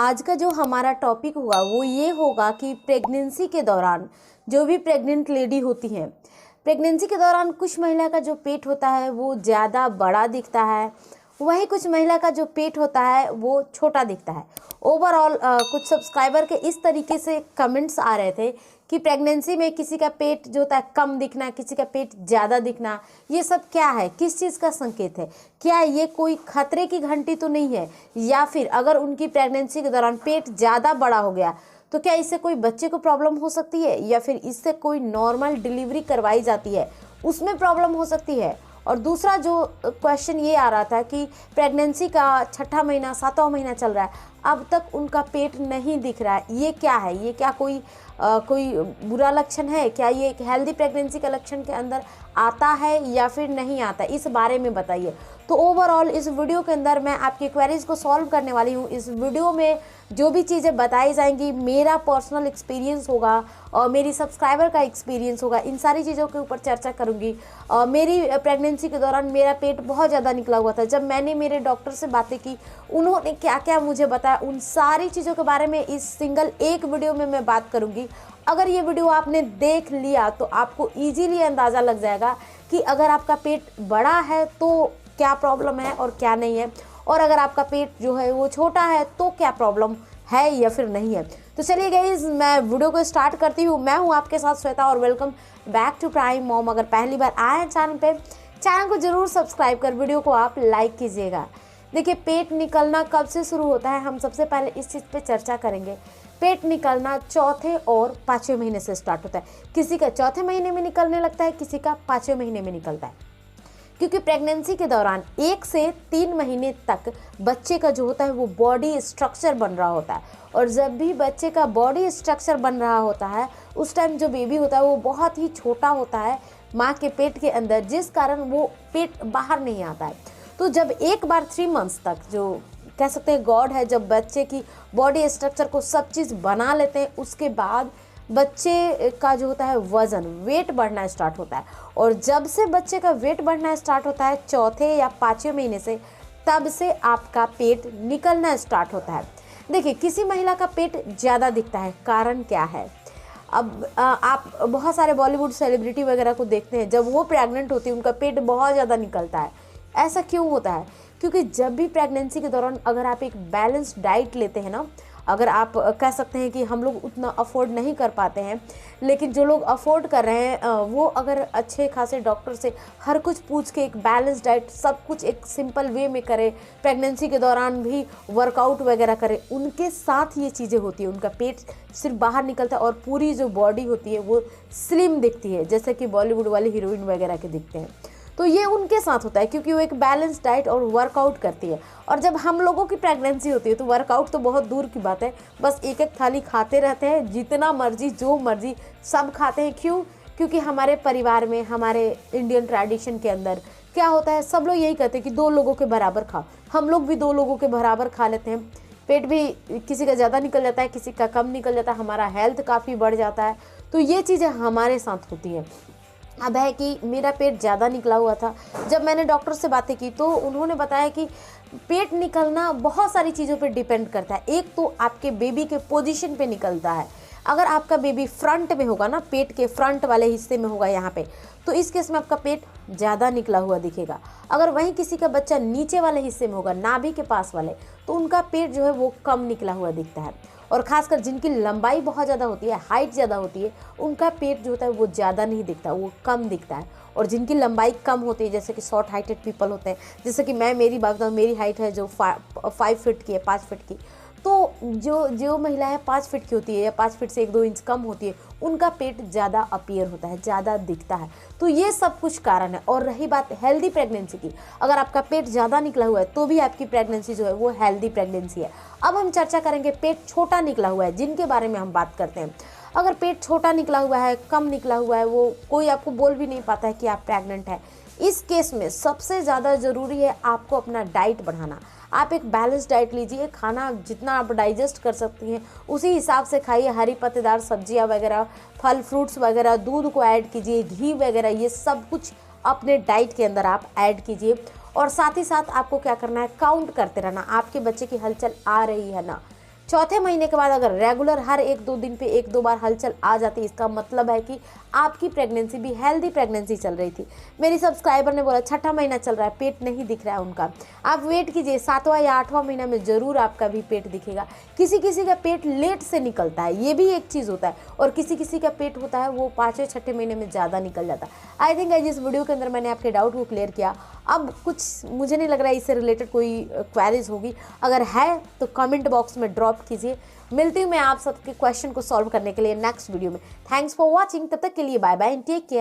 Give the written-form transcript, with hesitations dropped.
आज का जो हमारा टॉपिक होगा वो ये होगा कि प्रेगनेंसी के दौरान जो भी प्रेग्नेंट लेडी होती हैं, प्रेगनेंसी के दौरान कुछ महिला का जो पेट होता है वो ज़्यादा बड़ा दिखता है, वहीं कुछ महिला का जो पेट होता है वो छोटा दिखता है। ओवरऑल कुछ सब्सक्राइबर के इस तरीके से कमेंट्स आ रहे थे कि प्रेगनेंसी में किसी का पेट जो होता है कम दिखना, किसी का पेट ज़्यादा दिखना, ये सब क्या है, किस चीज़ का संकेत है? क्या ये कोई खतरे की घंटी तो नहीं है? या फिर अगर उनकी प्रेगनेंसी के दौरान पेट ज़्यादा बड़ा हो गया तो क्या इससे कोई बच्चे को प्रॉब्लम हो सकती है, या फिर इससे कोई नॉर्मल डिलीवरी करवाई जाती है उसमें प्रॉब्लम हो सकती है? और दूसरा जो क्वेश्चन ये आ रहा था कि प्रेगनेंसी का 6वां महीना 7वां महीना चल रहा है, अब तक उनका पेट नहीं दिख रहा है, ये क्या है? ये क्या कोई बुरा लक्षण है? क्या ये एक हेल्दी प्रेगनेंसी का लक्षण के अंदर आता है या फिर नहीं आता? इस बारे में बताइए। तो ओवरऑल इस वीडियो के अंदर मैं आपकी क्वेरीज को सॉल्व करने वाली हूँ। इस वीडियो में जो भी चीज़ें बताई जाएंगी मेरा पर्सनल एक्सपीरियंस होगा और मेरी सब्सक्राइबर का एक्सपीरियंस होगा, इन सारी चीज़ों के ऊपर चर्चा करूँगी। मेरी प्रेगनेंसी के दौरान मेरा पेट बहुत ज़्यादा निकला हुआ था। जब मैंने मेरे डॉक्टर से बातें की, उन्होंने क्या क्या मुझे बताया, उन सारी चीज़ों के बारे में इस सिंगल एक वीडियो में मैं बात करूँगी। अगर ये वीडियो आपने देख लिया तो आपको ईजीली अंदाज़ा लग जाएगा कि अगर आपका पेट बड़ा है तो क्या प्रॉब्लम है और क्या नहीं है, और अगर आपका पेट जो है वो छोटा है तो क्या प्रॉब्लम है या फिर नहीं है। तो चलिए गाइस, मैं वीडियो को स्टार्ट करती हूँ। मैं हूँ आपके साथ श्वेता और welcome back to Prime Mom. अगर पहली बार आए हैं चैनल पे, चैनल को जरूर सब्सक्राइब कर वीडियो को आप लाइक कीजिएगा। देखिए, पेट निकलना कब से शुरू होता है, हम सबसे पहले इस चीज़ पे चर्चा करेंगे। पेट निकलना चौथे और 5वें महीने से स्टार्ट होता है। किसी का चौथे महीने में निकलने लगता है, किसी का 5वें महीने में निकलता है, क्योंकि प्रेगनेंसी के दौरान 1 से 3 महीने तक बच्चे का जो होता है वो बॉडी स्ट्रक्चर बन रहा होता है। और जब भी बच्चे का बॉडी स्ट्रक्चर बन रहा होता है उस टाइम जो बेबी होता है वो बहुत ही छोटा होता है माँ के पेट के अंदर, जिस कारण वो पेट बाहर नहीं आता है। तो जब एक बार 3 मंथ्स तक, जो कह सकते हैं गॉड है, जब बच्चे की बॉडी स्ट्रक्चर को सब चीज़ बना लेते हैं, उसके बाद बच्चे का जो होता है वज़न, वेट बढ़ना स्टार्ट होता है। और जब से बच्चे का वेट बढ़ना स्टार्ट होता है चौथे या 5वें महीने से, तब से आपका पेट निकलना स्टार्ट होता है। देखिए, किसी महिला का पेट ज़्यादा दिखता है, कारण क्या है? अब आप बहुत सारे बॉलीवुड सेलिब्रिटी वगैरह को देखते हैं, जब वो प्रेग्नेंट होती है उनका पेट बहुत ज़्यादा निकलता है। ऐसा क्यों होता है? क्योंकि जब भी प्रेगनेंसी के दौरान अगर आप एक बैलेंस्ड डाइट लेते हैं ना, अगर आप कह सकते हैं कि हम लोग उतना अफोर्ड नहीं कर पाते हैं, लेकिन जो लोग अफोर्ड कर रहे हैं वो अगर अच्छे खासे डॉक्टर से हर कुछ पूछ के एक बैलेंस डाइट, सब कुछ एक सिंपल वे में करें, प्रेगनेंसी के दौरान भी वर्कआउट वगैरह करें, उनके साथ ये चीज़ें होती है, उनका पेट सिर्फ बाहर निकलता है और पूरी जो बॉडी होती है वो स्लिम दिखती है, जैसे कि बॉलीवुड वाली हीरोइन वगैरह के दिखते हैं। तो ये उनके साथ होता है क्योंकि वो एक बैलेंस डाइट और वर्कआउट करती है। और जब हम लोगों की प्रेगनेंसी होती है तो वर्कआउट तो बहुत दूर की बात है, बस एक एक थाली खाते रहते हैं, जितना मर्जी जो मर्जी सब खाते हैं। क्यों? क्योंकि हमारे परिवार में, हमारे इंडियन ट्रेडिशन के अंदर क्या होता है, सब लोग यही कहते हैं कि 2 लोगों के बराबर खाओ। हम लोग भी 2 लोगों के बराबर खा लेते हैं। पेट भी किसी का ज़्यादा निकल जाता है, किसी का कम निकल जाता है, हमारा हेल्थ काफ़ी बढ़ जाता है। तो ये चीज़ें हमारे साथ होती हैं। अब है कि मेरा पेट ज़्यादा निकला हुआ था। जब मैंने डॉक्टर से बातें की तो उन्होंने बताया कि पेट निकलना बहुत सारी चीज़ों पे डिपेंड करता है। एक तो आपके बेबी के पोजीशन पे निकलता है। अगर आपका बेबी फ्रंट में होगा ना, पेट के फ्रंट वाले हिस्से में होगा यहाँ पे, तो इस केस में आपका पेट ज़्यादा निकला हुआ दिखेगा। अगर वहीं किसी का बच्चा नीचे वाले हिस्से में होगा, नाभि के पास वाले, तो उनका पेट जो है वो कम निकला हुआ दिखता है। और ख़ासकर जिनकी लंबाई बहुत ज़्यादा होती है, हाइट ज़्यादा होती है, उनका पेट जो होता है वो ज़्यादा नहीं दिखता, वो कम दिखता है। और जिनकी लंबाई कम होती है, जैसे कि शॉर्ट हाइटेड पीपल होते हैं, जैसे कि मेरी बात बताऊँ, मेरी हाइट है जो 5 फीट की है, 5 फीट की। तो जो महिलाएं 5 फीट की होती है या 5 फीट से 1-2 इंच कम होती है, उनका पेट ज़्यादा अपीयर होता है, ज़्यादा दिखता है। तो ये सब कुछ कारण है। और रही बात हेल्दी प्रेगनेंसी की, अगर आपका पेट ज़्यादा निकला हुआ है तो भी आपकी प्रेगनेंसी जो है वो हेल्दी प्रेगनेंसी है। अब हम चर्चा करेंगे पेट छोटा निकला हुआ है, जिनके बारे में हम बात करते हैं। अगर पेट छोटा निकला हुआ है, कम निकला हुआ है, वो कोई आपको बोल भी नहीं पाता है कि आप प्रेग्नेंट है, इस केस में सबसे ज़्यादा ज़रूरी है आपको अपना डाइट बढ़ाना। आप एक बैलेंस डाइट लीजिए, खाना जितना आप डाइजेस्ट कर सकती हैं उसी हिसाब से खाइए। हरी पत्तेदार सब्जियां वगैरह, फल फ्रूट्स वगैरह, दूध को ऐड कीजिए, घी वगैरह, ये सब कुछ अपने डाइट के अंदर आप ऐड कीजिए। और साथ ही साथ आपको क्या करना है, काउंट करते रहना, आपके बच्चे की हलचल आ रही है ना, चौथे महीने के बाद अगर रेगुलर हर 1-2 दिन पे 1-2 बार हलचल आ जाती, इसका मतलब है कि आपकी प्रेगनेंसी भी हेल्दी प्रेगनेंसी चल रही थी। मेरी सब्सक्राइबर ने बोला छठा महीना चल रहा है, पेट नहीं दिख रहा है उनका। आप वेट कीजिए, 7वां या 8वां महीना में ज़रूर आपका भी पेट दिखेगा। किसी किसी का पेट लेट से निकलता है, ये भी एक चीज़ होता है, और किसी किसी का पेट होता है वो 5वें 6ठे महीने में ज़्यादा निकल जाता है। आई थिंक इस वीडियो के अंदर मैंने आपके डाउट को क्लियर किया। अब कुछ मुझे नहीं लग रहा है इससे रिलेटेड कोई क्वेरीज होगी, अगर है तो कमेंट बॉक्स में ड्रॉप कीजिए। मिलती हूँ मैं आप सबके क्वेश्चन को सॉल्व करने के लिए नेक्स्ट वीडियो में। थैंक्स फॉर वॉचिंग, तब तक के लिए bye bye and take care.